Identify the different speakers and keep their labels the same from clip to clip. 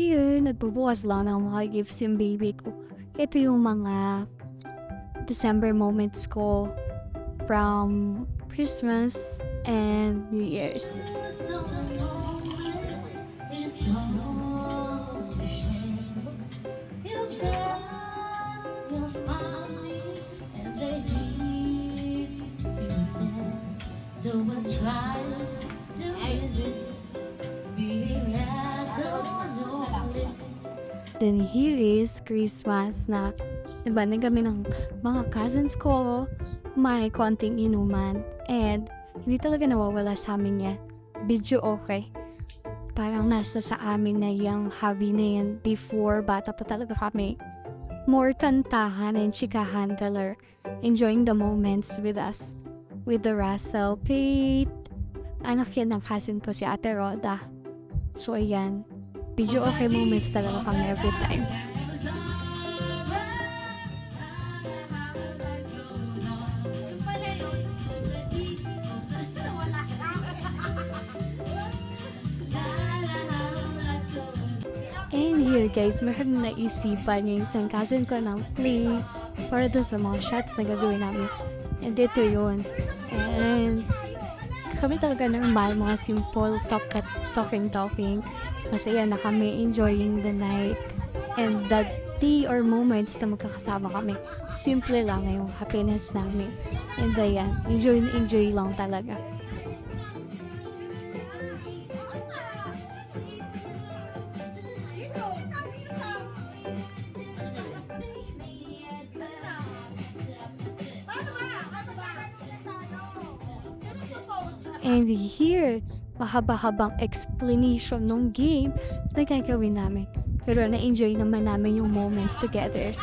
Speaker 1: here, nagbubukas lang ng mga gifts yung baby ko. Ito yung mga December moments ko from Christmas and New Year's. Then here is Christmas na nagbandan kami ng mga cousins ko, may konting inuman, and hindi talaga nawawala sa amin yan. Video okay. Parang nasa sa amin na yung hobby na yan before bata pa talaga kami. More kantahan and chikahan color. Enjoying the moments with us. With the Russell Pate. Anak yan ng cousin ko si Ate Roda. So ayan. Video okay moments talaga kami every time. And here guys, meron na naisipan yung isang cousin ko ng play para doon sa mga shots na gagawin namin. And ito yun. And kami talaga normal, mga simple talking. Masaya na kami, enjoying the night. And the day or moments na magkakasama kami. Simple lang yung happiness namin. And ayan, enjoy lang talaga. And here, mahaba-habang explanation ng game na gagawin namin. Pero na-enjoy naman namin yung moments together.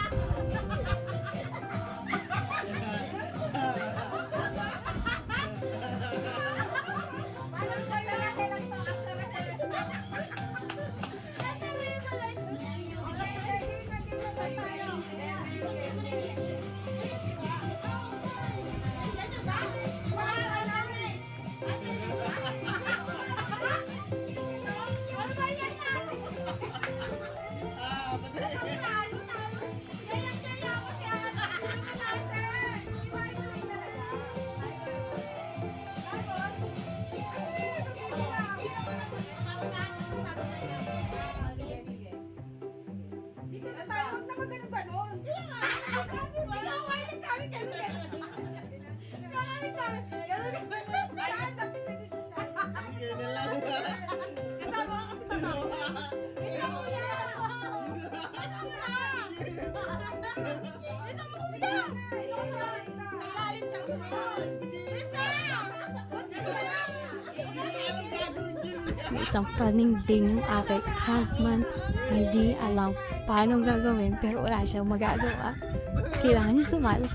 Speaker 1: May isang planning din yung aking husband. Hindi alam paano gagawin pero wala siyang magagawa. Kailangan niya sumali.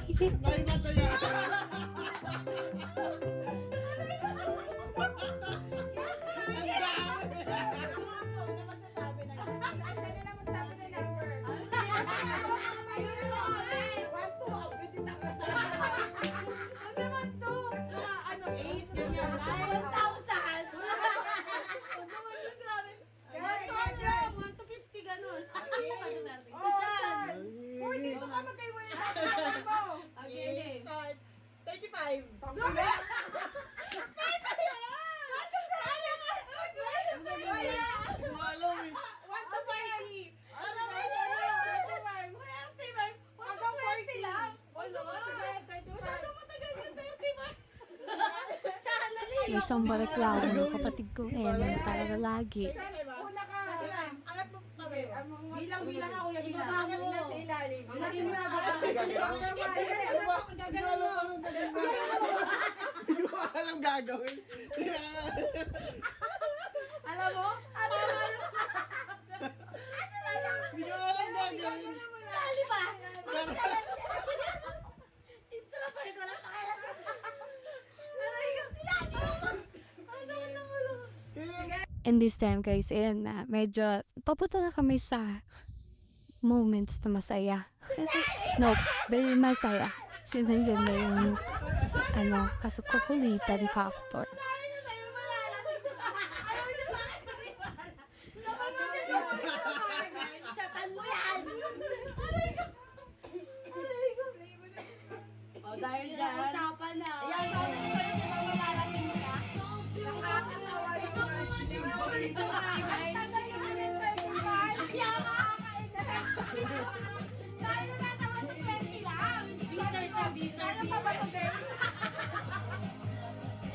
Speaker 2: Dito ka magkayo mo yung mo. Okay, start. 35. Pwede yun! Ano ka? Ano ka? 1 to 40. Ano ba yun? 1 to 5. Hanggang 40 lang. Masyado matagal yung 35.
Speaker 1: Isang balaklavo ng kapatid ko. Ayan talaga lagi.
Speaker 2: Una ka. Angat mo sabi.
Speaker 3: Bilang ako yung bilang.
Speaker 2: Angat mo sa ilalim.
Speaker 3: Hindi mo
Speaker 4: alam gagawin.
Speaker 3: Alam mo?
Speaker 4: Hindi ko alam gagawin.
Speaker 3: Dali pa. Introvert ko lang pakailan.
Speaker 1: And this time guys, ayan na, medyo papunta na kami sa moments na masaya. No, very masaya. Sinandiyan na yung kasukulitan factor.
Speaker 2: Ayaw niyo sa akin maniwala.
Speaker 3: Dahil natawa sa 20 lang. Bitter siya, bitter.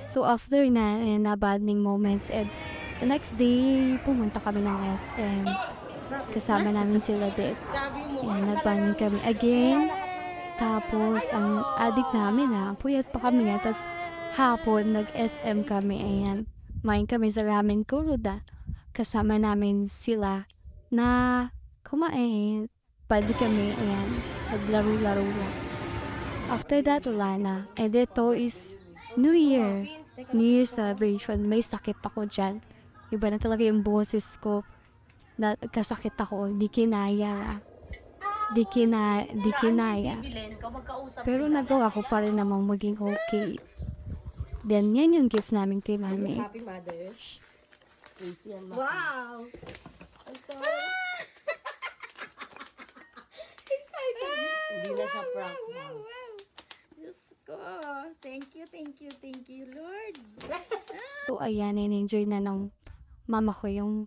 Speaker 1: So after na, na bonding moments, and the next day, pumunta kami ng SM. Kasama namin sila din. And nagbanding kami again. Tapos, ang addict namin puyat pa kami nga. Tapos, hapon, nag-SM kami. Ayan, main kami sa Ramen Kuruda. Kasama namin sila na kumain. Pwede kami, ayan, naglaro-laro lang. After that, wala na. And ito is New Year. New Year celebration. May sakit ako dyan. Iba na talaga yung boses ko. Kasakit ako. Di kinaya. Di kinaya. Pero nagawa ko pa rin namang maging okay. Then, yan yung gift namin kay Mami.
Speaker 3: Happy Mother's. Wow! Ito. Hindi na siya prank.
Speaker 2: Diyos ko. Thank you, Lord.
Speaker 1: So, ayan, enjoy na ng mama ko yung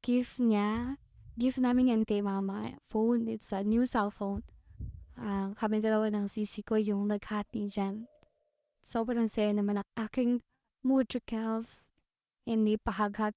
Speaker 1: gift niya. Gift namin yan kay mama. Phone, it's a new cell phone. Kami dalawa ng sisi ko yung naghati dyan. Sobrang saya naman ang aking motricals. Hindi pahaghag